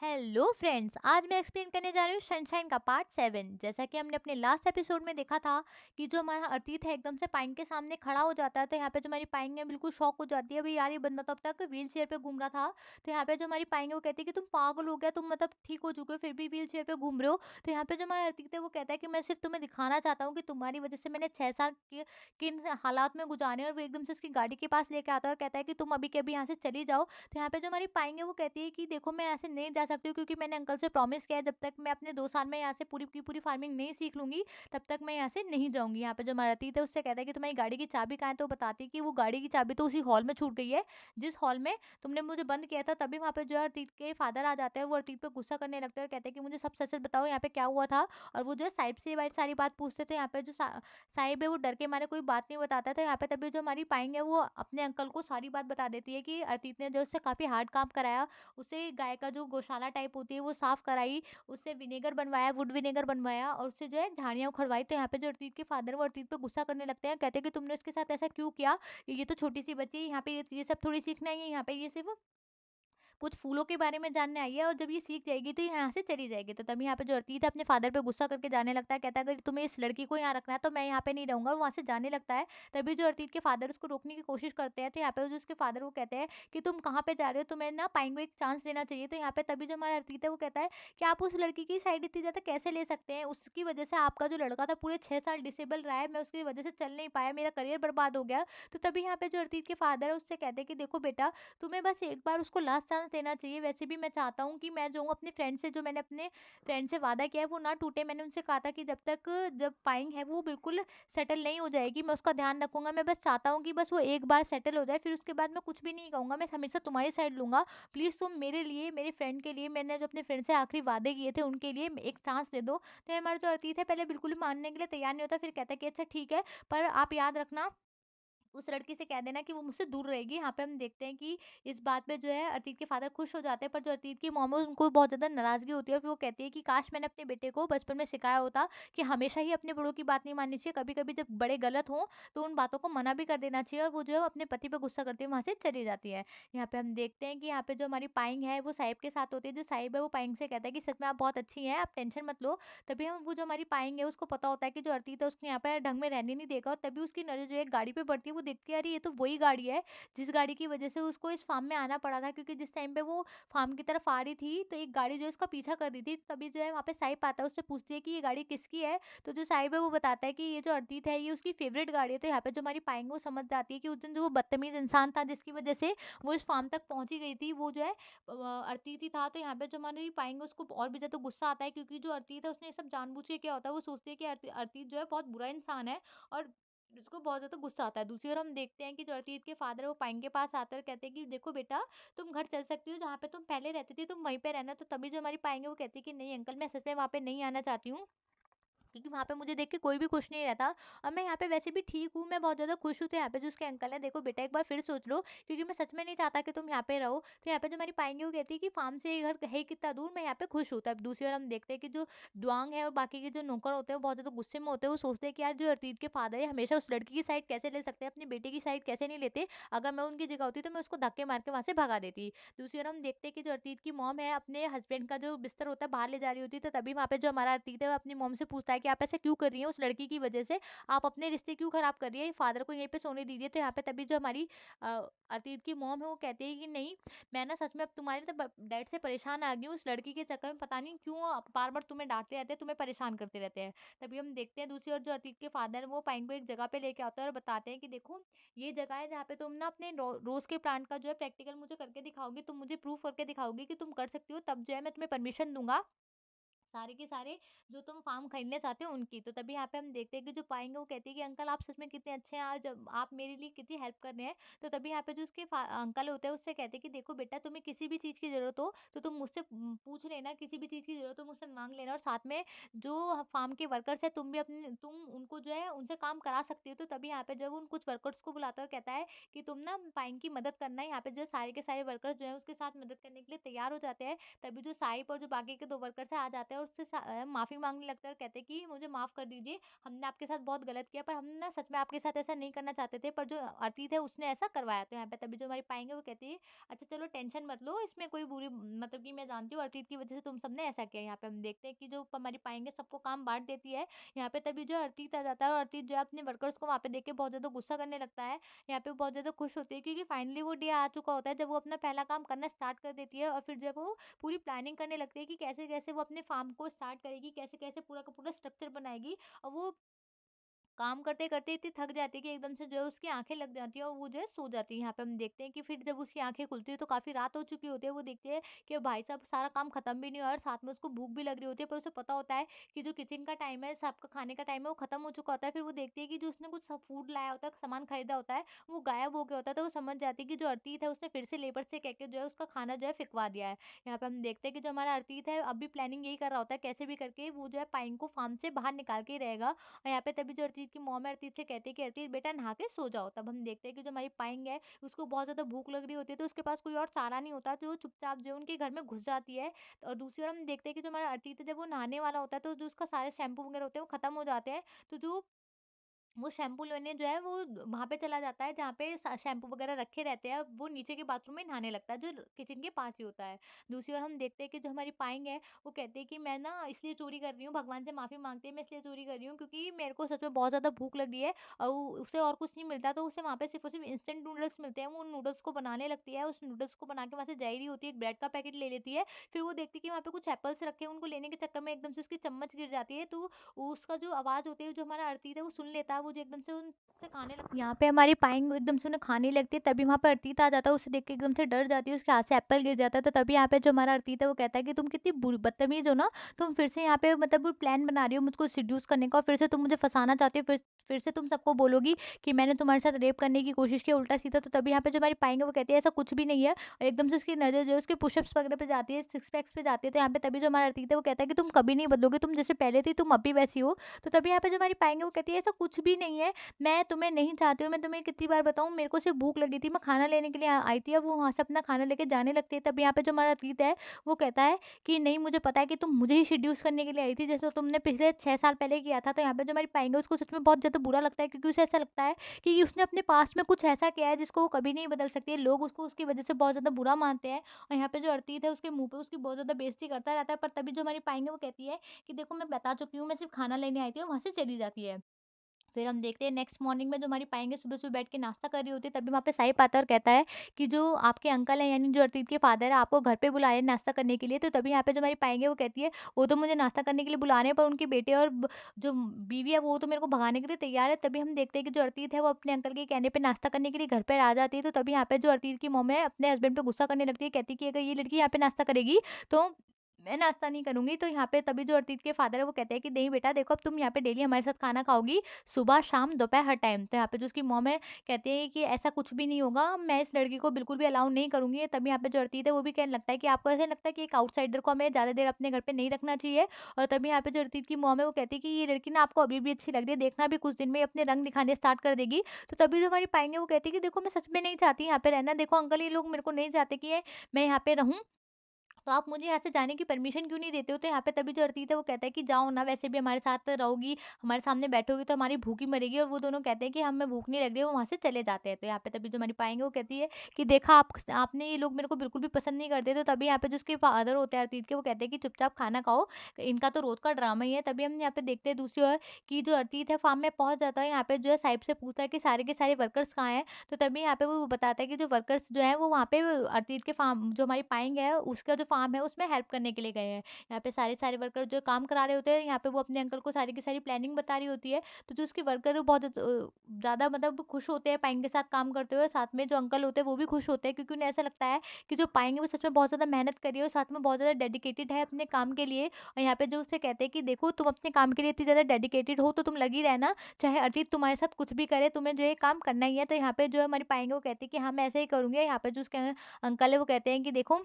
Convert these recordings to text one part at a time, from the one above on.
Hello friends, आज मैं explain करने जा रही हूँ सनशाइन का पार्ट 7। जैसा कि हमने अपने लास्ट एपिसोड में देखा था कि जो हमारा अतीत है एकदम से पाइन के सामने खड़ा हो जाता है, तो यहाँ पे जो हमारी पाइन है बिल्कुल शॉक हो जाती है। भाई यार, ये बंदा तो अब तक व्हील चेयर पे घूम रहा था। तो यहाँ पे जो हमारी पाइन है वो कहती है कि तुम पागल हो गया, तुम मतलब ठीक हो चुके हो फिर भी व्हील चेयर पे घूम रहे हो। तो यहाँ पे जो हमारा अतीत है वो कहता है कि मैं सिर्फ तुम्हें दिखाना चाहता हूँ कि तुम्हारी वजह से मैंने 6 साल के किन हालात में गुजारे। और वो एकदम से उसकी गाड़ी के पास लेके आता है और कहता है कि तुम अभी के अभी यहाँ से चली जाओ। तो यहाँ पे जो हमारी पाएँगे वो कहती है कि देखो, मैं ऐसे नहीं जा सकती हूँ, क्योंकि मैंने अंकल से प्रॉमिस किया है जब तक मैं अपने 2 साल में यहाँ से पूरी की पूरी फार्मिंग नहीं सीख लूँगी, तब तक मैं यहाँ से नहीं जाऊँगी। यहाँ पे जो हमारा अतीत है उससे कहता है कि तुम्हारी गाड़ी की चाबी कहाँ है? तो वो बताती है कि वो गाड़ी की चाबी तो उसी हॉल में छूट गई है, जिस हॉल में तुमने मुझे बंद किया था। तभी वहाँ पे जो है अतीत के फादर आ जाते हैं। वो अतीत पे गुस्सा करने लगते हैं और कहते हैं कि मुझे सब सच-सच बताओ, यहाँ पे क्या हुआ था? और वो जो है साहिब से ये सारी बात पूछते थे। यहाँ पे जो साहिब है वो डर के मारे कोई बात नहीं बताता। तो यहाँ पे तभी जो हमारी पाएँगे वो अपने अंकल को सारी बात बता देती है कि अतीत ने जो उससे काफ़ी हार्ड काम कराया। उसे गाय का जो गौशाला टाइप होती है वो साफ कराई, उससे विनेगर बनवाया, वुड विनेगर बनवाया और उससे जो है झाड़ियाँ उखड़वाई। तो यहाँ पे जो अर्तीत के फादर वो अर्तीत पे गुस्सा करने लगते हैं, कहते हैं कि तुमने इसके साथ ऐसा क्यों किया? ये तो छोटी-सी बच्ची है, यहाँ पे ये सब थोड़ी सीखना ही है, यहाँ पे ये सिर्फ़ कुछ फूलों के बारे में जानने आई है और जब ये सीख जाएगी तो ये यहाँ से चली जाएगी। तो तभी यहाँ पे जो अर्तीत है अपने फादर पे गुस्सा करके जाने लगता है, कहता है अगर तुम्हें इस लड़की को यहाँ रखना है तो मैं यहाँ पे नहीं रहूँगा, और वहाँ से जाने लगता है। तभी जो अर्तीत के फादर उसको रोकने की कोशिश करते हैं। तो यहाँ पे जो उसके फादर वो कहते हैं कि तुम कहाँ पे जा रहे हो? तुम्हें ना पाइन को एक चांस देना चाहिए। तो यहाँ पे तभी जो हमारा अर्तीत है वो कहता है कि आप उस लड़की की साइड इतनी ज़्यादा कैसे ले सकते हैं? उसकी वजह से आपका जो लड़का था पूरे 6 साल डिसेबल रहा है, मैं उसकी वजह से चल नहीं पाया, मेरा करियर बर्बाद हो गया। तो तभी यहाँ पे जो अर्तीत के फादर है उससे कहते हैं कि देखो बेटा, तुम्हें बस एक बार उसको लास्ट चांस देना चाहिए। वैसे भी मैं चाहता हूँ कि मैं जो हूँ अपने फ्रेंड से, जो मैंने अपने फ्रेंड से वादा किया है वो ना टूटे। मैंने उनसे कहा था कि जब पाएंग है वो बिल्कुल सेटल नहीं हो जाएगी, मैं उसका ध्यान रखूंगा। मैं बस चाहता हूँ कि बस वो एक बार सेटल हो जाए, फिर उसके बाद मैं कुछ भी नहीं कहूँगा, मैं हमेशा तुम्हारी साइड लूंगा। प्लीज़ तुम मेरे लिए, मेरे फ्रेंड के लिए, मैंने जो अपने फ्रेंड से आखिरी वादे किए थे उनके लिए एक चांस दे दो। तो हमारा जो अतीत है पहले बिल्कुल भी मानने के लिए तैयार नहीं होता, फिर कहता है कि अच्छा ठीक है, पर आप याद रखना, उस लड़की से कह देना कि वो मुझसे दूर रहेगी। यहाँ पे हम देखते हैं कि इस बात पे जो है अतीत के फादर खुश हो जाते हैं, पर जो अतीत की मॉम है उनको बहुत ज़्यादा नाराज़गी होती है। और फिर वो कहती है कि काश मैंने अपने बेटे को बचपन में सिखाया होता कि हमेशा ही अपने बड़ों की बात नहीं माननी चाहिए। कभी-कभी जब बड़े गलत हों तो उन बातों को मना भी कर देना चाहिए। और वो जो है अपने पति पे गुस्सा करती है, वहाँ से चली जाती है। यहाँ पे हम देखते हैं कि यहाँ पे जो हमारी पाइंग है वो साहिब के साथ होती है। जो साहिब है वो पाइंग से कहता है कि सच में आप बहुत अच्छी हैं, आप टेंशन मत लो। तभी हम वो जो हमारी पाइंग है उसको पता होता है कि जो अतीत है उसको यहाँ पे ढंग में रहने नहीं देगा। और तभी उसकी नज़र जो है एक गाड़ी पे पड़ती है, वो देखती है अरे ये तो वही गाड़ी है जिस गाड़ी की वजह से उसको इस फार्म में आना पड़ा था, क्योंकि जिस टाइम पे वो फार्म की तरफ आ रही थी तो एक गाड़ी जो है उसका पीछा कर रही थी। तभी जो है वहाँ पे साहिब आता है, उससे पूछती है कि ये गाड़ी किसकी है? तो जो साहिब है वो बताता है कि ये जो अर्तीत है ये उसकी फेवरेट गाड़ी है। तो यहाँ पे जो हमारी पाएंगे वो समझ जाती है कि उस दिन जो वो बदतमीज इंसान था जिसकी वजह से वो इस फार्म तक पहुंची गई थी, वो जो है अर्तीत ही था। तो यहाँ पे जो हमारी पाएंगे उसको और भी ज्यादा गुस्सा आता है, क्योंकि जो अर्तीत है उसने ये सब जानबूझ के क्या होता है, वो सोचती है कि अर्तीत जो है बहुत बुरा इंसान है, और उसको बहुत ज़्यादा गुस्सा आता है। दूसरी ओर हम देखते हैं कि जो अर्तीत के फादर है वो पाइन के पास आते हैं और कहते हैं कि देखो बेटा, तुम घर चल सकती हो, जहाँ पे तुम पहले रहती थी तुम वहीं पे रहना। तो तभी जो हमारी पाएंगे वो कहती है कि नहीं अंकल, मैं सच में वहाँ पे नहीं आना चाहती हूँ, क्योंकि वहाँ पे मुझे देख के कोई भी खुश नहीं रहता, और मैं यहाँ पे वैसे भी ठीक हूँ, मैं बहुत ज़्यादा खुश हूँ। तो यहाँ पे जो उसके अंकल हैं, देखो बेटा एक बार फिर सोच लो, क्योंकि मैं सच में नहीं चाहता कि तुम यहाँ पे रहो। तो यहाँ पे जो हमारी पाएंगे वो कहती है कि फार्म से ये घर है कितना दूर, मैं यहाँ पे खुश हूँ। तब दूसरी ओर हम देखते हैं कि जो डुआंग है और बाकी के जो नौकर होते हैं वो बहुत ज़्यादा गुस्से में होते हैं। वो सोचते हैं कि यार जो अर्तीत के फादर है हमेशा उस लड़की की साइड कैसे ले सकते हैं, अपने बेटे की साइड कैसे नहीं लेते? अगर मैं उनकी जगह होती तो मैं उसको धक्के मार के वहाँ से भगा देती। दूसरी ओर हम देखते हैं कि जो अर्तीत की मॉम है अपने हस्बैंड का जो बिस्तर होता है बाहर ले जा रही होती है। तो तभी वहाँ पे जो हमारा अर्तीत है वो अपनी मॉम से पूछता है कि आप ऐसा क्यों कर रही हैं? उस लड़की की वजह से आप अपने रिश्ते क्यों खराब कर रही है? फादर को यहीं पे सोने दीजिए। तो यहाँ पे तभी जो हमारी अर्तीत की मॉम है वो कहती है कि नहीं, मैं ना सच में अब तुम्हारे तो डैड से परेशान आ गई हूँ। उस लड़की के चक्कर में पता नहीं क्यों बार बार तुम्हें डांटते रहते हैं, तुम्हें परेशान करते रहते हैं। तभी हम देखते हैं दूसरी ओर जो अर्तीत के फादर है वो पाइन को एक जगह पे लेके आते हैं और बताते हैं कि देखो, ये जगह है जहाँ पे तुम ना अपने रोज के प्लांट का जो है प्रैक्टिकल मुझे करके दिखाओगी, तुम मुझे प्रूफ करके दिखाओगी कि तुम कर सकती हो, तब जो है मैं तुम्हें परमिशन दूंगा सारे के सारे जो तुम फार्म खरीदने चाहते हो उनकी। तो तभी यहाँ पे हम देखते हैं कि जो पाएंगे वो कहती है कि अंकल आप सच में कितने अच्छे हैं, आज आप मेरे लिए कितनी हेल्प कर रहे हैं। तो तभी यहाँ पे जो उसके अंकल होते हैं उससे कहते हैं कि देखो बेटा, तुम्हें किसी भी चीज़ की ज़रूरत हो तो तुम मुझसे पूछ लेना, किसी भी चीज़ की ज़रूरत हो मुझसे मांग लेना। और साथ में जो फार्म के वर्कर्स है तुम उनको जो है उनसे काम करा सकती हो। तो तभी यहाँ पे जब उन कुछ वर्कर्स को बुलाता है और कहता है कि तुम ना पाइन की मदद करना है। यहाँ पे जो सारे के सारे वर्कर्स जो है उसके साथ मदद करने के लिए तैयार हो जाते हैं। तभी जो साहिब और जो बाकी के 2 वर्कर्स हैं आ जाते हैं और उससे माफ़ी माँगने लगता है और कहते हैं कि मुझे माफ़ कर दीजिए, हमने आपके साथ बहुत गलत किया, पर हम ना सच में आपके साथ ऐसा नहीं करना चाहते थे, पर जो अतीत है उसने ऐसा करवाया। तो यहाँ पे तभी जो हमारी पाएँगे वो कहती है, अच्छा चलो टेंशन मत लो, इसमें कोई बुरी मतलब कि मैं जानती हूँ अतीत की वज़ह से तुम सबने ऐसा किया। यहाँ पे हम देखते हैं कि जो हमारी पाएँगे सबको काम बाँट देती है। यहाँ पे तभी जो अतीत आ जाता है और अतीत जो है अपने वर्कर्स को वहाँ पे देख के बहुत ज़्यादा गुस्सा करने लगता है। यहाँ पे वो बहुत ज़्यादा खुश होती है क्योंकि फाइनली वो डे आ चुका होता है जब वो अपना पहला काम करना स्टार्ट कर देती है, और फिर जब वो पूरी प्लानिंग करने लगती है कि कैसे-कैसे वो अपने फार्म को स्टार्ट करेगी, कैसे-कैसे पूरा का पूरा स्ट्रक्चर बनाएगी। और वो काम करते-करते इतनी थक जाती है कि एकदम से जो है उसकी आँखें लग जाती हैं और वो जो है सो जाती है। यहाँ पे हम देखते हैं कि फिर जब उसकी आँखें खुलती है तो काफ़ी रात हो चुकी होती है। वो देखती है कि भाई साहब सारा काम खत्म भी नहीं हुआ और साथ में उसको भूख भी लग रही होती है, पर उसे पता होता है कि जो किचन का टाइम है, सबका खाने का टाइम है, वो खत्म हो चुका होता है। फिर वो देखती है कि जो उसने कुछ स फूड लाया होता है, सामान खरीदा होता है, वो गायब हो गया होता है। तो वो समझ जाती है कि जो अर्तीत है उसने फिर से लेबर से कह के जो है उसका खाना जो है फिकवा दिया है। यहाँ पे हम देखते हैं कि जो हमारा अर्तीत है अब भी प्लानिंग यही कर रहा होता है, कैसे भी करके वो जो है पाइन को फार्म से बाहर निकाल के ही रहेगा। और यहाँ पे तभी जो अर्तीत की मॉम है अर्तीत से कहती है कि अर्तीत बेटा नहा के सो जाओ। तब हम देखते हैं कि जो हमारी पाइंग है उसको बहुत ज़्यादा भूख लग रही होती है, तो उसके पास कोई और चारा नहीं होता, तो वो चुपचाप जो है उनके घर में घुस जाती है। और दूसरी ओर हम देखते हैं कि जो हमारा अर्तीत है जब वो नहाने वाला होता है तो जो उसका सारे शैम्पू वगैरह होते हैं वो खत्म हो जाते हैं। तो जो वो शैम्पू लेने जो है वो वहाँ पे चला जाता है जहाँ पे शैम्पू वगैरह रखे रहते हैं, वो नीचे के बाथरूम में नहाने लगता है जो किचन के पास ही होता है। दूसरी ओर हम देखते हैं कि जो हमारी पाइंग है वो कहती है कि मैं ना इसलिए चोरी कर रही हूँ, भगवान से माफ़ी माँगती है, मैं इसलिए चोरी कर रही हूँ क्योंकि मेरे को सच में बहुत ज़्यादा भूख लगी है और उसे और कुछ नहीं मिलता, तो उसे वहाँ पे सिर्फ़ और सिर्फ़ इंस्टेंट नूडल्स मिलते हैं। वो उन नूडल्स को बनाने लगती है, उस नूडल्स को बना के वहाँ से जा ही रही होती है, एक ब्रेड का पैकेट ले लेती है। फिर वो देखती है कि वहाँ पे कुछ एप्पल्स रखे हैं, उनको लेने के चक्कर में एकदम से उसकी चम्मच गिर जाती है, तो उसका जो आवाज़ होती है, जो हमारा अर्तीत है वो सुन लेता है, वो जो एकदम से उनसे खाने लग यहाँ पे हमारी पाइन एकदम से उन्हें खाने लगती है, तभी वहाँ पे अर्तीत आ जाता है, उसे देख के एकदम से डर जाती है, उसके हाथ से एप्पल गिर जाता है, तो तभी यहाँ पे जो हमारा अर्तीत है वो कहता है कि तुम कितनी बुरी बदतमीज़ हो ना, तुम फिर से यहाँ पे मतलब प्लान बना रही हो मुझको सेड्यूस करने का और फिर से तुम मुझे फँसाना चाहती हो, फिर से तुम सबको बोलोगी कि मैंने तुम्हारे साथ रेप करने की कोशिश की उल्टा-सीधा। तो तभी यहाँ पे जो हमारी पाइन है वो कहती है ऐसा कुछ भी नहीं है, और एकदम से उसकी नज़र जो है उसके पुशअप्स वगैरह पे जाती है, सिक्स पैक्स पे जाती है, तो यहाँ पे तभी जो हमारा अर्तीत है वो कहता है कि तुम कभी नहीं बदलोगे, तुम जैसे पहले थी तुम अब भी वैसी हो। तो तभी यहाँ पे जो हमारी पाइन है वो कहती है ऐसा कुछ भी नहीं है, मैं तुम्हें नहीं चाहती हूँ, मैं तुम्हें कितनी बार बताऊँ, मेरे को सिर्फ़ भूख लगी थी, मैं खाना लेने के लिए आई थी और वो वहाँ से अपना खाना लेके जाने लगती है। तब यहाँ पे जो हमारा अतीत है, वो कहता है कि नहीं मुझे पता है कि तुम मुझे ही सेड्यूस करने के लिए आई थी, जैसे तुमने पिछले 6 साल पहले किया था। तो यहाँ पे जो हमारी पाएँगे उसको सच में बहुत ज़्यादा बुरा लगता है क्योंकि उसे ऐसा लगता है कि उसने अपने पास्ट में कुछ ऐसा किया है जिसको वो कभी नहीं बदल सकती है। लोग उसको उसकी वज़ह से बहुत ज़्यादा बुरा मानते हैं और यहाँ पे जो अतीत है उसके मुँह पे उसकी बहुत ज़्यादा बेइज़्ज़ती करता रहता है। पर तभी जो हमारी पाएँगे वो कहती है कि देखो मैं बता चुकी हूँ, मैं सिर्फ़ खाना लेने आई थी और वहाँ से चली जाती है। फिर हम देखते हैं नेक्स्ट मॉर्निंग में जो हमारी पाएँगे सुबह-सुबह बैठ के नाश्ता कर रही होती है, तभी वहाँ पे साहिब आता है और कहता है कि जो आपके अंकल हैं यानी जो अर्तीत के फादर हैं आपको घर पे बुला रहे हैं नाश्ता करने के लिए। तो तभी यहाँ पे जो हमारी पाएँगे वो कहती है वो तो मुझे नाश्ता करने के लिए बुला रहे हैं, पर उनके बेटे और जो बीवी है वो तो मेरे को भगाने के लिए तैयार है। तभी हम देखते हैं कि जो अर्तीत है वो अपने अंकल के कहने पे नाश्ता करने के लिए घर पे आ जाती है। तो तभी यहाँ पे जो अर्तीत की मॉम है अपने हस्बैंड पे गुस्सा करने लगती है, कहती है कि अगर ये लड़की यहाँ पे नाश्ता करेगी तो मैं नाश्ता नहीं करूँगी। तो यहाँ पे तभी जो अर्तीत के फादर है वो कहते हैं कि नहीं बेटा देखो अब तुम यहाँ पे डेली हमारे साथ खाना खाओगी, सुबह, शाम, दोपहर हर टाइम। तो यहाँ पे जो उसकी मॉम है कहती है कि ऐसा कुछ भी नहीं होगा, मैं इस लड़की को बिल्कुल भी अलाउ नहीं करूँगी। तभी यहाँ पे जो अर्तीत है वो भी कहने लगता है कि आपको ऐसा नहीं लगता है कि एक आउटसाइडर को हमें ज़्यादा देर अपने घर पे नहीं रखना चाहिए? और तभी यहाँ पे जो अर्तीत की मॉम है वो कहती है कि ये लड़की ना आपको अभी भी अच्छी लग रही है, देखना अभी कुछ दिन में ये अपने रंग दिखाने स्टार्ट कर देगी। तो तभी जो हमारी पाएँगे वो कहती है कि देखो मैं सच में नहीं चाहती यहाँ पे रहना, देखो अंकल ये लोग मेरे को नहीं चाहते कि मैं यहाँ पे रहूँ। तो आप मुझे यहाँ से जाने की परमिशन क्यों नहीं देते हो? तो यहाँ पे तभी जो अर्तीत है वो कहता है कि जाओ ना, वैसे भी हमारे साथ रहोगी, हमारे सामने बैठोगी तो हमारी भूख ही मरेगी। और वो दोनों कहते हैं कि हमें भूख नहीं लग रही है, वो वहाँ से चले जाते हैं। तो यहाँ पे तभी जो हमारी पाएँगे वो कहती है कि देखा आपने ये लोग मेरे को बिल्कुल भी पसंद नहीं करते। तो तभी यहाँ पे जो उसके फादर होते हैं अर्तीत के वो कहते हैं कि चुपचाप खाना खाओ, इनका तो रोज़ का ड्रामा ही है। तभी हम यहाँ पे देखते हैं दूसरी ओर कि जो अर्तीत है फार्म में पहुँच जाता है, यहाँ पे जो है साहिब से पूछता है कि सारे के सारे वर्कर्स कहाँ हैं? तो तभी यहाँ पे वो बताता है कि जो वर्कर्स जो हैं वो वहाँ पे अर्तीत के फार्म जो हमारी पाएँगे है उसका जो फार्म है उसमें हेल्प करने के लिए गए हैं। यहाँ पे सारे वर्कर जो काम करा रहे होते हैं, यहाँ पे वो अपने अंकल को सारी की सारी प्लानिंग बता रही होती है। तो जो उसके वर्कर है वो बहुत ज़्यादा मतलब खुश होते हैं पाएँगे के साथ काम करते हुए, साथ में जो अंकल होते हैं वो भी खुश होते हैं क्योंकि उन्हें ऐसा लगता है कि जो पाएँगे वो सच में बहुत ज़्यादा मेहनत कर रही है और साथ में बहुत ज़्यादा डेडिकेटेड है अपने काम के लिए। और यहाँ पे जो उससे कहते हैं कि देखो तुम अपने काम के लिए इतनी ज़्यादा डेडिकेटेड हो तो तुम लगी रहना, चाहे अतीत तुम्हारे साथ कुछ भी करे, तुम्हें जो ये काम करना ही है। तो यहाँ पे जो है हमारी पाएँगे वो कहती है कि हाँ, मैं ऐसे ही करूँगी। यहाँ पे जो उसके अंकल है वो कहते हैं कि देखो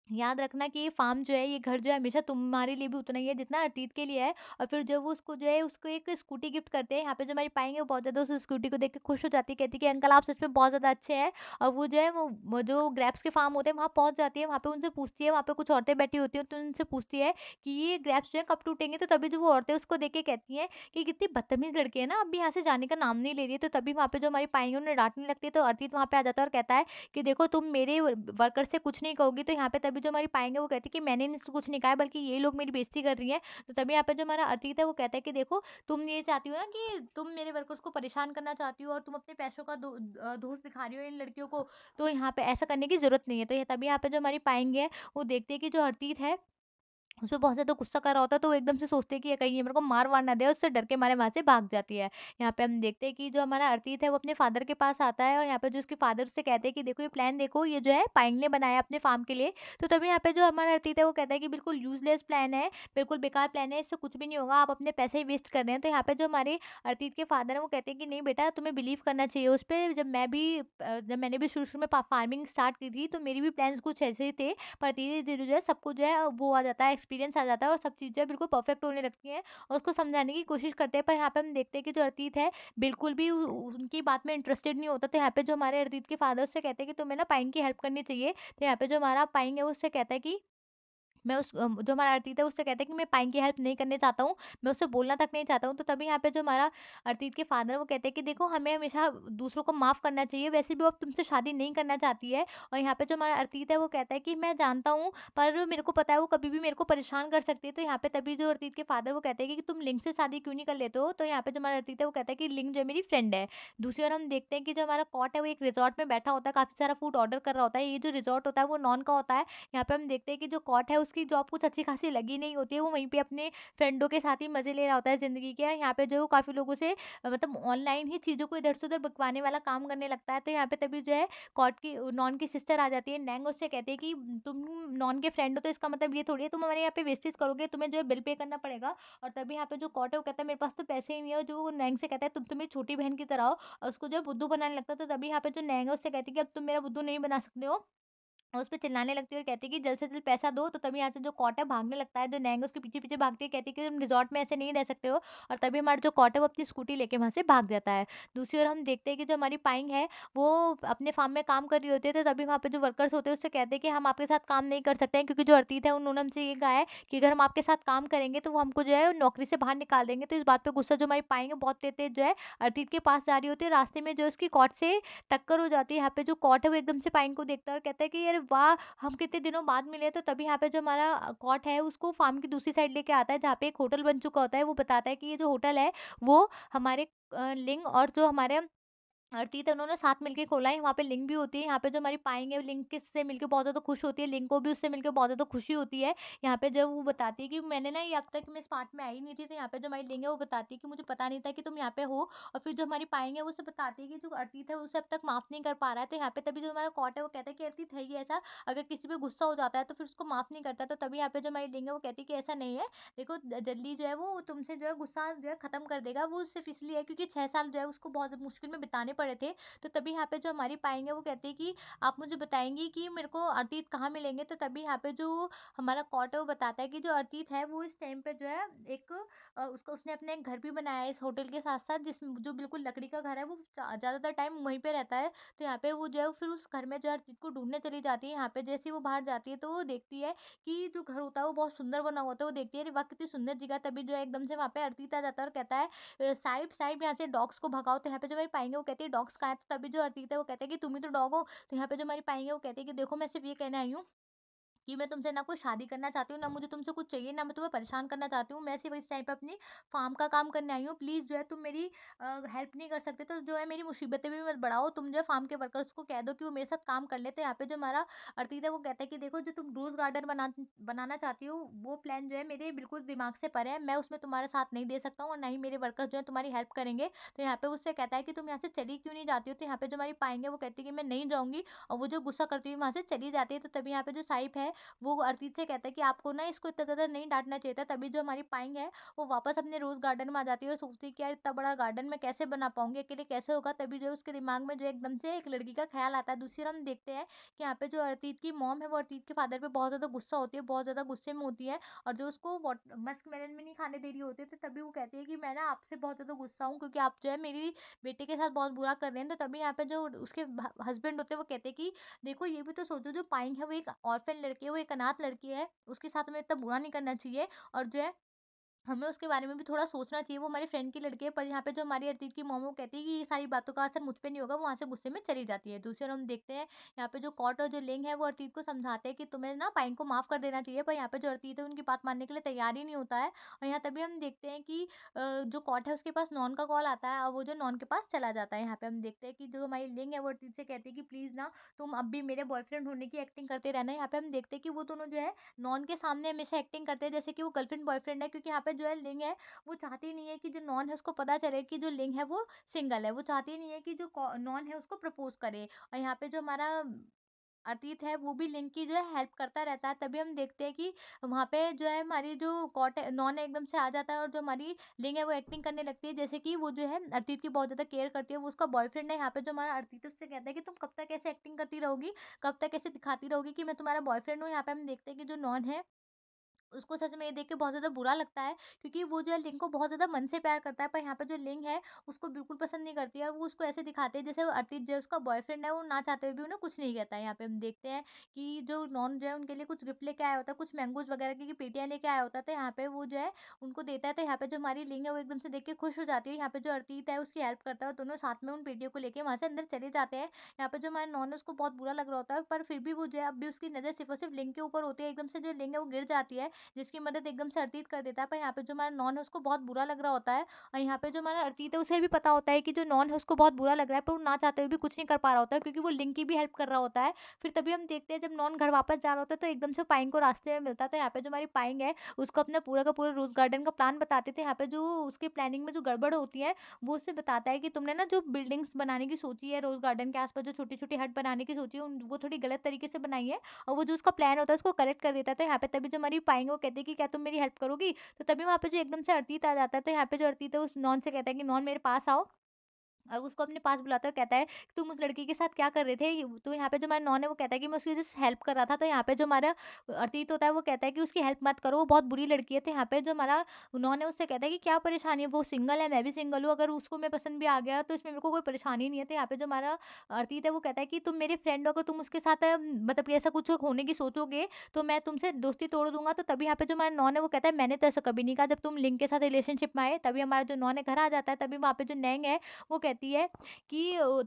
याद रखना कि ये फ़ार्म जो है, ये घर जो है हमेशा तुम्हारे लिए भी उतना ही है जितना अतीत के लिए है। और फिर जब वो उसको जो है उसको एक स्कूटी गिफ्ट करते हैं, यहाँ पे जो हमारी पाएँगे वो बहुत ज़्यादा उस स्कूटी को देख के खुश हो जाती है, कहती है कि अंकल आप सच में बहुत ज़्यादा अच्छे हैं। और वो जो है वो जो ग्रेप्स के फ़ार्म होते हैं वहाँ पहुँच जाती है, वहाँ पे उनसे पूछती है, वहाँ पे कुछ औरतें बैठी होती हैं तो उनसे पूछती है कि ये ग्रेप्स जो है कब टूटेंगे? तो तभी जो वो औरतें उसको देख के कहती हैं कि कितनी बदतमीज़ लड़की है ना, अब भी यहाँ से जाने का नाम नहीं ले रही है। तो तभी वहाँ पे जो हमारी पाएँगे उन्हें डाँटने लगती है, तो अतीत वहाँ पे आ जाता है और कहता है कि देखो तुम मेरे वर्कर से कुछ नहीं कहोगी। तो यहाँ पे तभी जो हमारी पाएँगे वो कहती है कि मैंने इनसे कुछ नहीं कहा है, बल्कि ये लोग मेरी बेइज़्ज़ती कर रही हैं। तो तभी यहाँ पे जो हमारा अतीत है वो कहता है कि देखो तुम ये चाहती हो ना कि तुम मेरे वर्कर्स को परेशान करना चाहती हो और तुम अपने पैसों का दोष दिखा रही हो इन लड़कियों को, तो यहाँ पे ऐसा करने की ज़रूरत नहीं है। तो ये तभी यहाँ पे जो हमारी पाएँगे है वो देखते हैं कि जो अतीत है उसपे बहुत ज़्यादा गुस्सा कर रहा होता है, तो वो एकदम से सोचते हैं कि ये कहीं ये मेरे को मार-वार ना दे, और उससे डर के मारे वहाँ से भाग जाती है। यहाँ पे हम देखते हैं कि जो हमारा अर्तित है वो अपने फादर के पास आता है, और यहाँ पे जो उसके फादर उससे कहते हैं कि देखो ये प्लान देखो, ये जो है पायंग ने बनाया अपने फार्म के लिए। तो तभी यहाँ पे जो हमारा अर्तित है वो कहता है कि बिल्कुल यूज़लेस प्लान है, बिल्कुल बेकार प्लान है, इससे कुछ भी नहीं होगा, आप अपने पैसे ही वेस्ट कर रहे हैं। तो यहाँ पे जो हमारे अर्तित के फादर हैं वो कहते हैं कि नहीं बेटा, तुम्हें बिलीव करना चाहिए उस पे। जब मैंने भी शुरू-शुरू में फार्मिंग स्टार्ट की थी, तो मेरी भी प्लान्स कुछ ऐसे ही थे, पर धीरे-धीरे जो है सबको जो है वो आ जाता है, एक्सपीरियंस आ जाता है और सब चीज़ें बिल्कुल परफेक्ट होने लगती हैं, और उसको समझाने की कोशिश करते हैं। पर यहाँ पे हम देखते हैं कि जो अतीत है बिल्कुल भी उनकी बात में इंटरेस्टेड नहीं होता। तो यहाँ पे जो हमारे अतीत के फादर उससे कहते हैं कि तुम्हें ना पाइन की हेल्प करनी चाहिए। तो यहाँ पे जो हमारा पाइन है वो उससे कहता है कि जो हमारा अतीत है उससे कहता है कि मैं पाइन की हेल्प नहीं करनी चाहता हूँ, मैं उससे बोलना तक नहीं चाहता हूँ। तो तभी यहाँ पे जो हमारा अतीत के फादर वो कहते हैं कि देखो हमें हमेशा दूसरों को माफ़ करना चाहिए, वैसे भी वो अब तुमसे शादी नहीं करना चाहती है। और यहाँ पे जो हमारा अतीत है वो कहता है कि मैं जानता हूँ, पर मेरे को पता है वो कभी भी मेरे को परेशान कर सकती है। तो यहाँ पे तभी जो अतीत के फादर वो कहते हैं कि तुम लिंक से शादी क्यों नहीं कर लेते हो? तो यहाँ पे जो हमारा अतीत है वो कहता है कि लिंक जो है मेरी फ्रेंड है। दूसरी ओर हम देखते हैं कि जो हमारा कॉट है वो एक रिज़ॉर्ट में बैठा होता है, काफ़ी सारा फूड ऑर्डर कर रहा होता है। ये जो रिज़ॉर्ट होता है वो नॉन का होता है। यहाँ पे हम देखते हैं कि जो कॉट है उसकी जॉब कुछ अच्छी खासी लगी नहीं होती है, वो वहीं पे अपने फ्रेंडों के साथ ही मज़े ले रहा होता है ज़िंदगी के। यहाँ पे जो काफ़ी लोगों से मतलब ऑनलाइन ही चीज़ों को इधर से उधर बकवाने वाला काम करने लगता है। तो यहाँ पे तभी जो है कॉट की नॉन की सिस्टर आ जाती है, नैंग उससे कहती है कि तुम नॉन के फ्रेंड हो तो इसका मतलब ये थोड़ी है तुम हमारे यहाँ पे वेस्टेज करोगे, तुम्हें जो है बिल पे करना पड़ेगा। और तभी यहाँ पे जो कॉट है वो कहता है मेरे पास तो पैसे ही नहीं है, और जो वो नैंग से कहता है तुम तो मेरी छोटी बहन की तरह हो, और उसको जो है बुद्धू बनाने लगता है। तो तभी यहाँ पे जो नैंग है उससे कहती है कि अब तुम मेरा बुद्धू नहीं बना सकते हो, और उसपे चिल्लाने लगती है और कहती है कि जल्द से जल्द पैसा दो। तो तभी यहाँ से जो कॉट है भागने लगता है, जो नैंग है उसके पीछे-पीछे भागती है, कहती है कि तुम रिज़ॉर्ट में ऐसे नहीं रह सकते हो। और तभी हमारा जो कॉट है वो अपनी स्कूटी लेके वहाँ से भाग जाता है। दूसरी ओर हम देखते हैं कि जो हमारी पाइंग है वो अपने फार्म में काम कर रही होती है, तो तभी वहाँ पे जो वर्कर्स होते हैं उससे कहते हैं कि हम आपके साथ काम नहीं कर सकते हैं, क्योंकि जो अर्तीत है उन्होंने हमसे ये कहा है कि अगर हम आपके साथ काम करेंगे तो वो हमको जो है नौकरी से बाहर निकाल देंगे। तो इस बात पे गुस्सा जो हमारी पाइंग है बहुत तेज़-तेज़ जो है अर्तीत के पास जा रही होती है। रास्ते में जो है उसकी कॉट से टक्कर हो जाती है। यहाँ पे जो कॉट है वो एकदम से पाइन को देखता है और कहता है कि अरे वाह! हम कितने दिनों बाद मिले। तो तभी यहाँ पे जो हमारा कॉट है उसको फार्म की दूसरी साइड लेके आता है, जहाँ पे एक होटल बन चुका होता है। वो बताता है कि ये जो होटल है वो हमारे लिंग और जो हमारे अर्तित है उन्होंने साथ मिलके खोला है, वहाँ पे लिंक भी होती है। यहाँ पे जो हमारी पाएँगे लिंक किससे मिलके बहुत ज़्यादा खुश होती है, लिंक को भी उससे मिलके बहुत ज़्यादा खुशी होती है। यहाँ पे जब वो बताती है कि मैंने ना ये अब तक मैं इस पार्ट में आई नहीं थी, तो यहाँ पे जो हमारी लिंक है वो बताती है कि मुझे पता नहीं था कि तुम यहाँ पे हो। और फिर जो हमारी पाएँगे वो उसे बताती है कि जो अर्तित है उसे अब तक माफ़ नहीं कर पा रहा है। तो यहाँ पे तभी जो हमारा कॉट है वो कहता है कि अर्तित है ही ऐसा, अगर किसी पे गुस्सा हो जाता है तो फिर उसको माफ़ नहीं करता। तो तभी यहाँ पे जो हमारी लिंक है वो कहती है कि ऐसा नहीं है, देखो जल्दी जो है वो तुमसे जो है गुस्सा जो है खत्म कर देगा। वो सिर्फ़ इसलिए है क्योंकि 6 साल जो है उसको बहुत मुश्किल में बिताने पड़े थे। तो तभी यहाँ पे जो हमारी पाएँगे वो कहती है कि आप मुझे बताएँगी कि मेरे को अतीत कहाँ मिलेंगे? तो तभी यहाँ पे जो हमारा कॉट है वो बताता है कि जो अतीत है वो इस टाइम पे जो है एक उसका उसने अपना एक घर भी बनाया है इस होटल के साथ-साथ, जो बिल्कुल लकड़ी का घर है, वो ज़्यादातर टाइम वहीं पे रहता है। तो यहाँ पे वो जो है फिर उस घर में जो है अतीत को ढूँढने चली जाती है। यहाँ पे जैसे ही वो बाहर जाती है तो वो देखती है कि जो घर होता है वो बहुत सुंदर बना हुआ होता है। वो देखती है अरे वाह! कितनी सुंदर जगह। तभी जो है एकदम से वहाँ पे अतीत आ जाता है और कहता है साहिब साहिब यहाँ से डॉग्स को भगाओ। तो यहाँ पे जो हमारी पाएँगे वो कहती है डॉग्स कहाँ है? तो तभी जो अतीत है वो कहता है कि तुम ही तो डॉग हो। तो यहाँ पे जो हमारी पाएँगे वो कहती है कि देखो मैं सिर्फ़ ये कहने आई हूँ कि मैं तुमसे ना कोई शादी करना चाहती हूँ, ना मुझे तुमसे कुछ चाहिए, ना मैं तुम्हें परेशान करना चाहती हूँ। मैं सिर्फ़ इस टाइम पे अपनी फ़ार्म का काम करने आई हूँ। प्लीज़ जो है तुम मेरी हेल्प नहीं कर सकते तो जो है मेरी मुसीबतें भी मत बढ़ाओ। तुम जो है फ़ार्म के वर्कर्स को कह दो कि वो मेरे साथ काम कर लें। तो यहाँ पे जो हमारा अतीत है वो कहता है कि देखो जो तुम रोज़ गार्डन बनाना चाहती हो, वो प्लान जो है मेरे बिल्कुल दिमाग से परे है। मैं उसमें तुम्हारा साथ नहीं दे सकता हूँ और ना ही मेरे वर्कर्स जो है तुम्हारी हेल्प करेंगे। तो यहाँ पे वो उससे कहता है कि तुम यहाँ से चली क्यों नहीं जाती हो? तो यहाँ पे जो हमारी पाएँगे वो कहती है कि मैं नहीं जाऊँगी, और वो जो गुस्सा करती हुई वहाँ से चली जाती है। तो तभी यहाँ पे जो साइब है वो अरिजीत से कहता है कि आपको ना इसको इतना ज़्यादा नहीं डाँटना चाहिए था। तभी जो हमारी पायल है वो वापस अपने रोज़ गार्डन में आ जाती है और सोचती है कि यार इतना बड़ा गार्डन मैं कैसे बना पाऊँगी, अकेले कैसे होगा? तभी जो है उसके दिमाग में जो एकदम से एक लड़की का ख़्याल आता है। दूसरी ओर हम देखते हैं कि यहाँ पे जो अरिजीत की मॉम है वो अरिजीत के फादर पे बहुत ज़्यादा गुस्सा होती है, बहुत ज़्यादा गुस्से में होती है और जो उसको मस्कमेलन भी नहीं खाने दे रही होती है, तो तभी वो कहती है कि मैं ना आपसे बहुत ज़्यादा गुस्सा हूँ क्योंकि आप जो है मेरी बेटे के साथ बहुत बुरा कर रहे हैं। तो तभी यहाँ पे जो उसके हस्बैंड होते हैं वो कहते हैं कि देखो ये भी तो सोचो, जो पाइन है वो एक ऑर्फन लड़की है, वो एक अनाथ लड़की है, उसके साथ हमें इतना बुरा नहीं करना चाहिए और जो है हमें उसके बारे में भी थोड़ा सोचना चाहिए। वो हमारी फ्रेंड की लड़की है, पर यहाँ पे जो हमारी अतीत की मोमो कहती है कि ये सारी बातों का असर मुझ पे नहीं होगा, वो वहाँ से गुस्से में चली जाती है। दूसरी ओर हम देखते हैं यहाँ पे जो कॉट और जो लिंग है वो अतीत को समझाते हैं कि तुम्हें ना पाइन को माफ़ कर देना चाहिए, पर यहाँ पे जो अतीत है उनकी बात मानने के लिए तैयार ही नहीं होता है। और यहाँ तभी हम देखते हैं कि जो कॉट है उसके पास नॉन का कॉल आता है और वो जो नॉन के पास चला जाता है। यहाँ पे हम देखते हैं कि जो हमारी लिंग है वो अतीत से कहती है कि प्लीज़ ना तुम अब भी मेरे बॉयफ्रेंड होने की एक्टिंग करते रहना। यहाँ पे हम देखते हैं कि वो दोनों जो है नॉन के सामने हमेशा एक्टिंग करते हैं जैसे कि वो गर्लफ्रेंड बॉयफ्रेंड है, क्योंकि यहाँ पे जो है लिंग है वो चाहती नहीं है कि जो नॉन है उसको पता चले कि जो लिंग है वो सिंगल है। वो चाहती नहीं है कि जो नॉन है उसको प्रपोज करे। और यहाँ पे जो हमारा अतीत है वो भी लिंग की जो है हेल्प करता रहता है। तभी हम देखते हैं कि वहाँ पे जो है हमारी जो नॉन है एकदम से आ जाता है और जो हमारी लिंग है वो एक्टिंग करने लगती है जैसे कि वो जो है अतीत की बहुत ज़्यादा केयर करती है, वो उसका बॉयफ्रेंड है। यहाँ पे जो हमारा अतीत है उससे कहता है कि तुम कब तक ऐसे एक्टिंग करती रहोगी, कब तक ऐसे दिखाती रहोगी कि मैं तुम्हारा बॉयफ्रेंड हूँ। यहाँ पे हम देखते हैं कि जो नॉन है उसको सच में ये देख के बहुत ज़्यादा बुरा लगता है, क्योंकि वो जो है लिंग को बहुत ज़्यादा मन से प्यार करता है, पर यहाँ पे जो लिंग है उसको बिल्कुल पसंद नहीं करती है और वो उसको ऐसे दिखाते हैं जैसे वो अतीत जो है उसका बॉयफ्रेंड है, वो ना चाहते हुए भी उन्हें कुछ नहीं कहता है। यहाँ पे हम देखते हैं कि जो नॉन जो है उनके लिए कुछ गिफ्ट लेके आया होता है, कुछ मैंगोज़ वगैरह की पेटियाँ लेके आया होता है, तो यहाँ पे वो जो है उनको देता है। तो यहाँ पे जो हमारी लिंग है वो एकदम से देख के खुश हो जाती है। यहाँ पे जो अतीत है उसकी हेल्प करता है और दोनों साथ में उन पेटियों को लेके वहाँ से अंदर चले जाते हैं। यहाँ पे जो हमारा नॉन है उसको बहुत बुरा लग रहा होता है, पर फिर भी वो जो है अब भी उसकी नज़र सिर्फ़ और सिर्फ़ लिंग के ऊपर होती है। एकदम से जो लिंग है वो गिर जाती है, जिसकी मदद एकदम से अर्तीत कर देता है, पर यहाँ पे जो हमारा नॉन है उसको बहुत बुरा लग रहा होता है। और यहाँ पे जो हमारा अर्तीत है उसे भी पता होता है कि जो नॉन है उसको बहुत बुरा लग रहा है, पर वो ना चाहते हुए भी कुछ नहीं कर पा रहा होता है क्योंकि वो लिंक की भी हेल्प कर रहा होता है। फिर तभी हम देखते हैं जब नॉन घर वापस जा रहा होता है तो एकदम से पाइन को रास्ते में मिलता है। तो यहाँ पे जो हमारी पाइन है उसको अपना पूरा का पूरा रोज़ गार्डन का प्लान बताते थे। यहाँ पे जो उसकी प्लानिंग में जो गड़बड़ होती है वो उससे बताता है कि तुमने ना जो बिल्डिंग्स बनाने की सोची है रोज़ गार्डन के आसपास, जो छोटी-छोटी हट बनाने की सोची है वो थोड़ी गलत तरीके से बनाई है और वो जो उसका प्लान होता है उसको करेक्ट कर देता है। तो यहाँ पे तभी जो हमारी पाइन वो कहती है कि क्या तुम मेरी हेल्प करोगी? तो तभी वहाँ पे जो एकदम से अर्तीत आ जाता है, तो यहाँ पे जो अर्तीत है उस नॉन से कहता है कि नॉन मेरे पास आओ। और उसको अपने पास बुलाता है, कहता है कि तुम उस लड़की के साथ क्या कर रहे थे? तो यहाँ पे जो हमारा नॉन है वो कहता है कि मैं उसकी जस्ट हेल्प कर रहा था। तो यहाँ पे जो हमारा अतीत होता है वो कहता है कि उसकी हेल्प मत करो, वो बहुत बुरी लड़की है। तो यहाँ पे जो हमारा नॉन है उससे कहता है कि क्या परेशानी है? वो सिंगल है, मैं भी सिंगल हूँ, अगर उसको मैं पसंद भी आ गया तो इसमें मेरे को कोई परेशानी नहीं है। तो यहाँ पे जो हमारा अतीत है वो कहता है कि तुम मेरे फ्रेंड हो, अगर तुम उसके साथ मतलब कि ऐसा कुछ होने की सोचोगे तो मैं तुमसे दोस्ती तोड़ दूँगा। तो तभी यहाँ पे जो हमारा नॉन है वो कहता है मैंने तो ऐसा कभी नहीं कहा, जब तुम लिंग के साथ रिलेशनशिप में आए। तभी हमारा जो नॉन है घर आ जाता है। तभी वहाँ पे जो नैंग है वो कहती है कि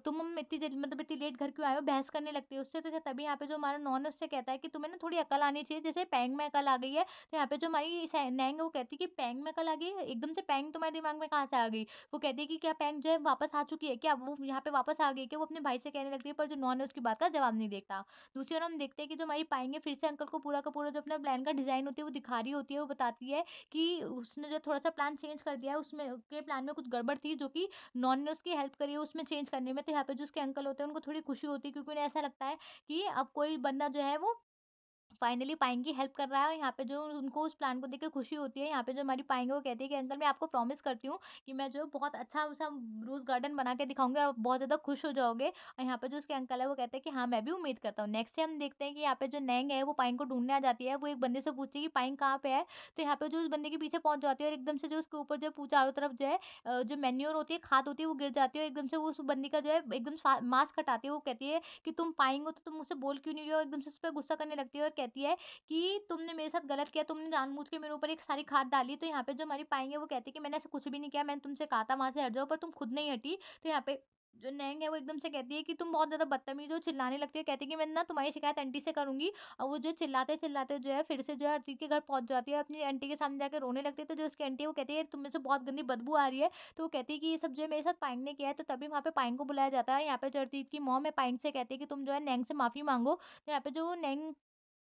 तुम इतनी जल्दी मतलब इतनी लेट घर क्यों आए हो? बहस करने लगती है उससे। तो तभी यहाँ पे जो हमारा नॉन है उससे कहता है कि तुम्हें ना थोड़ी अकल आनी चाहिए, जैसे पैंग में अकल आ गई है। तो यहाँ पे जो हमारी नैंग है वो कहती है कि पैंग में अकल आ गई है? एकदम से पैंग तुम्हारे दिमाग में कहाँ से आ गई? वो कहती है कि क्या पैंग जो है वापस आ चुकी है क्या? वो यहाँ पे वापस आ गई है क्या? वो अपने भाई से कहने लगती है, पर जो नॉन है उसकी बात का जवाब नहीं देता। दूसरी ओर हम देखते हैं कि जो हमारी पाएंगे फिर से अंकल को पूरा का पूरा जो अपना प्लान का डिज़ाइन होती है वो दिखा रही होती है। वो बताती है कि उसने जो थोड़ा सा प्लान चेंज कर दिया है, उसमें के प्लान में कुछ गड़बड़ थी जो कि नॉन ने उसकी हेल्प करी है उसमें चेंज करने में। तो यहाँ पे जो उसके अंकल होते हैं उनको थोड़ी खुशी होती है, क्योंकि उन्हें ऐसा लगता है कि अब कोई बंदा जो है वो फाइनली पाइन की हेल्प कर रहा है। और यहाँ पे जो उनको उस प्लान को देख के खुशी होती है। यहाँ पे जो हमारी पाएंगे वो कहती है कि अंकल मैं आपको प्रॉमिस करती हूँ कि मैं जो बहुत अच्छा सा रोज गार्डन बना के दिखाऊंगी और आप बहुत ज़्यादा खुश हो जाओगे। और यहाँ पे जो उसके अंकल है वो कहते हैं कि हाँ मैं भी उम्मीद करता हूँ। नेक्स्ट टाइम हम देखते हैं कि यहाँ पे जो नैंग है वो पाइन को ढूंढने आ जाती है। वो एक बंदे से पूछती है कि पाइन कहाँ पे है। तो यहाँ पे जो उस बंदे के पीछे पहुंच जाती है और एकदम से जो उसके ऊपर जो चारों तरफ जो है जो मैन्योर होती है, खाद होती है, वो गिर जाती है और एकदम से वो उस बंदी का जो है एकदम मास्क हटाती है। वो कहती है कि तुम पाएंगे तो तुम मुझसे बोल क्यों नहीं रही हो? एकदम से उस पर गुस्सा करने लगती है और कहती है कि तुमने मेरे साथ गलत किया, तुमने जानबूझ के मेरे ऊपर एक सारी खाद डाली। तो यहाँ पे जो हमारी पाएंगे वो कहती है कि मैंने ऐसा कुछ भी नहीं किया, मैंने तुमसे कहा था वहां से हट जाओ, पर तुम खुद नहीं हटी। तो यहाँ पे जो नैंग है वो एकदम से कहती है कि तुम बहुत ज्यादा बदतमीज हो, चिल्लाने लगती है, कहती है कि मैं ना तुम्हारी शिकायत आंटी से करूंगी। और वो जो चिल्लाते चिल्लाते जो है फिर से जो है अतीत के घर पहुंच जाती है, अपनी आंटी के सामने जाकर रोने लगती है। तो जो उसकी आंटी है वो कहती है तुम में से बहुत गंदी बदबू आ रही है। तो वो कहती है कि ये सब जो है मेरे साथ पाइन ने किया है। तो तभी वहाँ पे पाइन को बुलाया जाता है। यहाँ पे जो अतीत की मॉम है पाइन से कहती है कि तुम जो है नैंग से माफी मांगो। तो यहाँ पे जो नैंग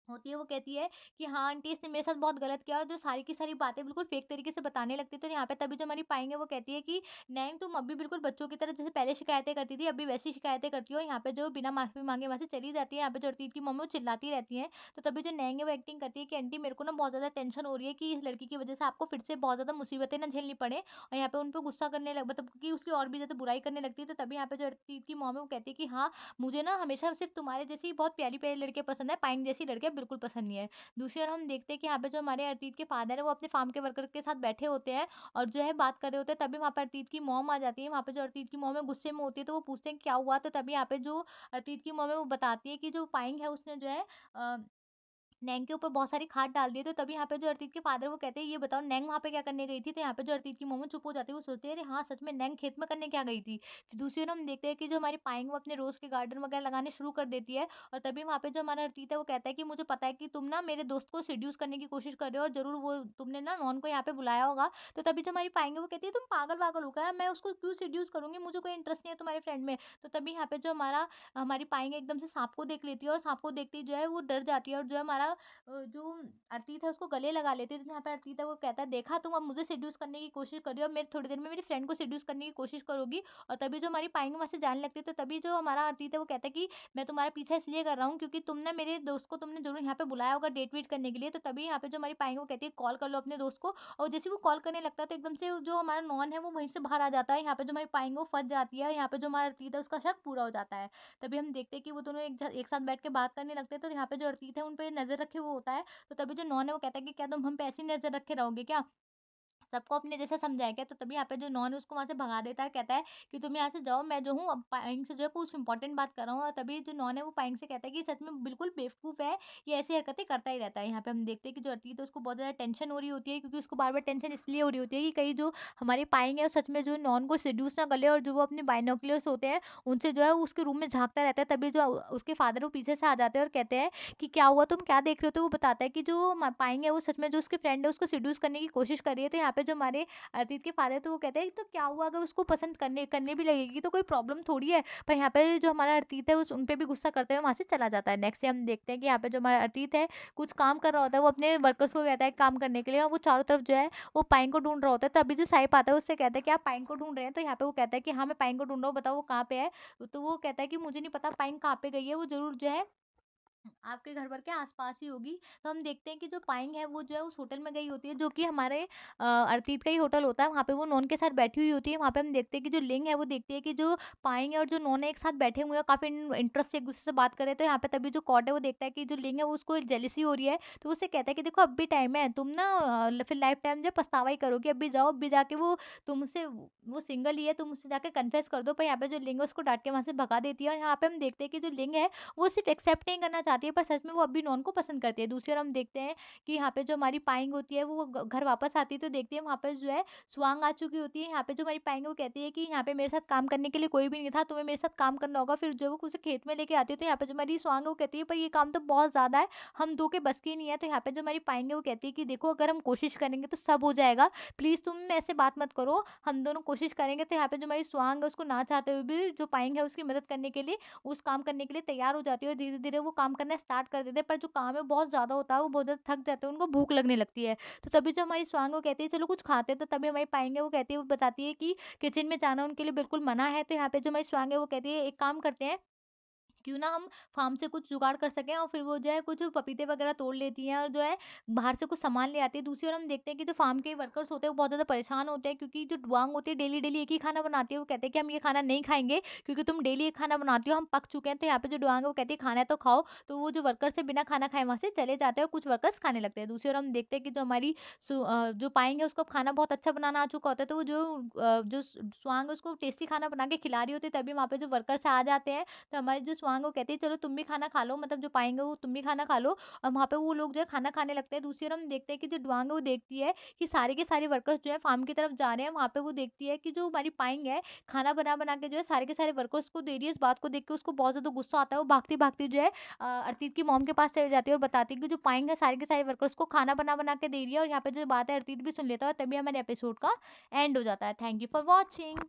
होती है, वो कहती है कि हाँ आंटी, इसने मेरे साथ बहुत गलत किया, और जो सारी की सारी बातें बिल्कुल फेक तरीके से बताने लगती है। तो यहाँ पे तभी जो हमारी पाएंगे वो कहती है कि नहीं, तुम अभी बिल्कुल बच्चों की तरह जैसे पहले शिकायतें करती थी अभी वैसी शिकायतें करती हो। यहाँ पे जो बिना माफी मांगे वहाँ से चली जाती है। यहाँ पे जो रतीब की मम्मी वो चिल्लाती रहती है। तो तभी जो नैंग है वो एक्टिंग करती है कि आंटी, मेरे को ना बहुत ज्यादा टेंशन हो रही है कि इस लड़की की वजह से आपको फिर से बहुत ज्यादा मुसीबतें ना झेलनी पड़े। और यहाँ पे उन पर गुस्सा करने लग, मतलब कि उसकी और भी ज्यादा बुराई करने लगती है। तो तभी यहाँ पे जो रतीब की मॉम है वो कहती है कि हाँ, मुझे ना हमेशा सिर्फ तुम्हारे जैसी बहुत प्यारी प्यारी लड़के पसंद है, पाइन जैसी लड़के बिल्कुल पसंद नहीं है। दूसरी ओर हम देखते हैं कि यहाँ पे जो हमारे अतीत के फादर है वो अपने फार्म के वर्कर के साथ बैठे होते हैं और जो है बात कर रहे होते हैं। तभी वहाँ पर अतीत की मॉम आ जाती है। वहाँ पे जो अतीत की मॉम है गुस्से में होती है, तो वो पूछते हैं क्या हुआ। तो तभी यहाँ पे जो अतीत की मॉम है वो बताती है कि जो पाइंग है उसने जो है नैंग के ऊपर बहुत सारी खाद डाल दी है। तो तभी यहाँ पे जो अर्तित के फादर वो कहते हैं, ये बताओ नैंग वहाँ पे क्या करने गई थी। तो यहाँ पे जो अर्तित की मम्मी चुप हो जाती है, वो सोचती है अरे हाँ सच में नैंग खेत में करने क्या गई थी। फिर दूसरी ओर हम देखते हैं कि जो हमारी पाएंग वो अपने रोज के गार्डन वगैरह लगाने शुरू कर देती है। और तभी वहाँ पे जो हमारा अर्तित है वो कहता है कि मुझे पता है कि तुम ना मेरे दोस्त को सिड्यूस करने की कोशिश कर रहे हो, और जरूर वो तुमने ना नॉन को यहाँ पे बुलाया होगा। तो तभी जो हमारी पाएंगे वो कहती है तुम पागल पागल हो गया, मैं उसको क्यों सिड्यूस करूंगी, मुझे कोई इंटरेस्ट नहीं है तुम्हारे फ्रेंड में। तो तभी यहाँ पे जो हमारी पाएंगे एकदम से सांप को देख लेती है, और सांप को देखते ही जो है वो डर जाती है, और जो है हमारा जो अर्तीत है उसको गले लगा लेते हैं। तो यहाँ पे अर्तीत है वो कहता है देखा, तुम अब मुझे सेड्यूस करने की कोशिश कर रही हो, अब मेरे थोड़ी देर में मेरी फ्रेंड को सेड्यूस करने की कोशिश करोगी। और तभी जो हमारी पाएंगे वहाँ से जाने लगती है। तो तभी जो हमारा अर्तीत है वो कहता है कि मैं तुम्हारा पीछा इसलिए कर रहा हूँ क्योंकि तुम ना मेरे दोस्त को तुमने जरूर यहाँ पे बुलाया होगा डेट वेट करने के लिए। तो तभी यहाँ पे जो हमारी पाएंगे वो कहती है कॉल कर लो अपने दोस्त को। और जैसे वो कॉल करने लगता है तो एकदम से जो हमारा नॉन है वो वहीं से बाहर आ जाता है। यहाँ पे जो हमारी पाएंगे वो फंस जाती है। यहाँ पे जो हमारा अर्तीत है उसका शक पूरा हो जाता है। तभी हम देखते हैं कि वो दोनों एक साथ बैठ के बात करने लगते हैं। तो यहाँ पे जो अर्तीत है उन पर नजर रखे हुए होता है। तो तभी जो नॉन है वो कहता है कि क्या तुम हम पे ऐसी नजर रखे रहोगे क्या, सबको अपने जैसा समझाया क्या। तो तभी यहाँ पे जो नॉन है उसको वहाँ से भगा देता है, कहता है कि तुम यहाँ से जाओ, मैं जो हूँ अब पाइंग से जो है कुछ इंपॉर्टेंट बात कर रहा हूँ। और तभी जो नॉन है वो पाइंग से कहता है कि सच में बिल्कुल बेवकूफ़ है, ये ऐसी हरकतें करता ही रहता है। यहाँ पे हम देखते हैं कि जो अर्तीत है उसको बहुत ज़्यादा टेंशन हो रही होती है, क्योंकि उसको बार बार टेंशन इसलिए हो रही होती है कि कहीं जो हमारी पाइंग है वो सच में जो नॉन को सेड्यूस ना कर ले। और जो वो अपने बाइनोकुलर्स होते हैं उनसे जो है वो उसके रूम में झांकता रहता है। तभी जो उसके फादर वो पीछे से आ जाते हैं और कहते हैं कि क्या हुआ, तुम क्या देख रहे हो। तो वो बताता है कि जो पाएंगे वो सच में जो उसकी फ्रेंड है उसको सेड्यूस करने की कोशिश कर रही है। तो यहाँ पे जो हमारे अतीत के फादर तो वो कहते हैं तो क्या हुआ, अगर उसको पसंद करने करने भी लगेगी तो कोई प्रॉब्लम थोड़ी है। पर यहाँ पे जो हमारा अतीत है उस उन पे भी गुस्सा करते हुए वहाँ से चला जाता है। नेक्स्ट हम देखते हैं कि यहाँ पे जो हमारा अतीत है कुछ काम कर रहा होता है, वो अपने वर्कर्स को कहता है काम करने के लिए, और वो चारों तरफ जो है वो पाइन को ढूंढ रहा होता है। तो अभी जो साइप आता है उससे कहता है कि आप पाइन को ढूंढ रहे हैं। तो यहाँ पे वो कहता है कि हाँ मैं पाइन को ढूंढ रहा हूँ, बताओ वो कहाँ पे है। तो वो कहता है कि मुझे नहीं पता पाइन कहाँ पे गई है, वो जरूर जो है आपके घर भर के आसपास ही होगी। तो हम देखते हैं कि जो पाइंग है वो जो है उस होटल में गई होती है, जो कि हमारे अर्तीत का ही होटल होता है। वहाँ पे वो नॉन के साथ बैठी हुई होती है। वहाँ पे हम देखते हैं कि जो लिंग है वो देखती है कि जो पाइंग है और जो नॉन है एक साथ बैठे हुए हैं, काफ़ी इंटरेस्ट से एक दूसरे से बात कर रहे हैं। तो यहाँ पे तभी जो कॉट है वो देखता है कि जो लिंग है वो उसको जेलिसी हो रही है। तो वो उससे कहता है कि देखो अब भी टाइम है, तुम ना फिर लाइफ टाइम जो पछतावा ही करोगे, अब भी जाओ, अब भी जाके तुमसे वो सिंगल ही है, तुम उससे जाके कन्फेस कर दो। पर यहाँ पे जो लिंग है उसको डांट के वहाँ से भगा देती है। और यहाँ पे हम देखते हैं कि जो लिंग है वो सिर्फ एक्सेप्ट नहीं करना चाहती है, पर सच में वो अभी नॉन को पसंद करती है। दूसरी ओर हम देखते हैं कि यहाँ पे जो हमारी पाइंग होती है वो घर वापस आती है। तो देखते हैं वहाँ पे जो है स्वांग आ चुकी होती है। यहाँ पे जो हमारी पाइंग है वो कहती है कि यहाँ पे मेरे साथ काम करने के लिए कोई भी नहीं था, तुम्हें मेरे साथ काम करना होगा। फिर जो वो उसे खेत में लेके आती है। तो यहाँ पे जो हमारी स्वांग है वो कहती है पर ये काम तो बहुत ज़्यादा है, हम दो के बस की नहीं है। तो यहाँ पे जो हमारी पाइंग है वो कहती है कि देखो अगर हम कोशिश करेंगे तो सब हो जाएगा, प्लीज़ तुम ऐसे बात मत करो, हम दोनों कोशिश करेंगे। तो यहाँ पे जो हमारी स्वांग है उसको ना चाहते हुए भी जो पाइंग है उसकी मदद करने के लिए उस काम करने के लिए तैयार हो जाती है, और धीरे-धीरे वो काम करना स्टार्ट कर देते हैं। पर जो काम है वो बहुत ज़्यादा होता है, वो बहुत ज़्यादा थक जाते हैं, उनको भूख लगने लगती है। तो तभी जो हमारी स्वांग वो कहती है चलो कुछ खाते हैं। तो तभी हमारी पाएँगे वो कहती है, वो बताती है कि किचन में जाना उनके लिए बिल्कुल मना है। तो यहाँ पे जो हमारी स्वांग है वो कहती है एक काम करते हैं, क्यों ना हम फार्म से कुछ जुगाड़ कर सकें। और फिर वो जो है कुछ पपीते वगैरह तोड़ लेती हैं और जो है बाहर से कुछ सामान ले आती है। दूसरी ओर हम देखते हैं कि जो फार्म के वर्कर्स होते हैं वो बहुत ज़्यादा परेशान होते हैं, क्योंकि जो डुआंग होती है डेली डेली एक ही खाना बनाती है। वो कहते हैं कि हम ये खाना नहीं खाएंगे क्योंकि तुम डेली एक खाना बनाती हो, हम पक चुके हैं। तो यहाँ पे जो डुआंग है वो कहती है खाना है तो खाओ। तो वो जो वर्कर्स है बिना खाना खाए वहाँ से चले जाते हैं और कुछ वर्कर्स खाने लगते हैं। दूसरी ओर हम देखते हैं कि जो हमारी जो पाएंगे उसको खाना बहुत अच्छा बनाना आ चुका होता है। तो वो जो स्वांग है उसको टेस्टी खाना बना के खिला रही होती है। तभी वहाँ पे जो वर्कर्स आ जाते हैं। तो हमारी जो स्वांग वो कहती है चलो तुम भी खाना खा लो, मतलब जो पाएंगे वो तुम भी खाना खा लो। और वहाँ पे वो लोग जो है खाना खाने लगते हैं। दूसरी ओर हम देखते हैं कि जो डुआंग है वो देखती है कि सारे के सारे वर्कर्स जो है फार्म की तरफ जा रहे हैं। वहाँ पे वो देखती है कि जो हमारी पाएंग है खाना बना बना के जो है सारे के सारे वर्कर्स को दे रही है। इस बात को देख के उसको बहुत ज़्यादा गुस्सा आता है। वो भागती भागती जो है अर्तीत की मॉम के पास चली जाती है और बताती है कि जो पाएंग है सारे के सारे वर्कर्स को खाना बना बना के दे रही है। और यहाँ पे जो बात है अर्तीत भी सुन लेता है, और तभी हमारे एपिसोड का एंड हो जाता है। Thank you for watching.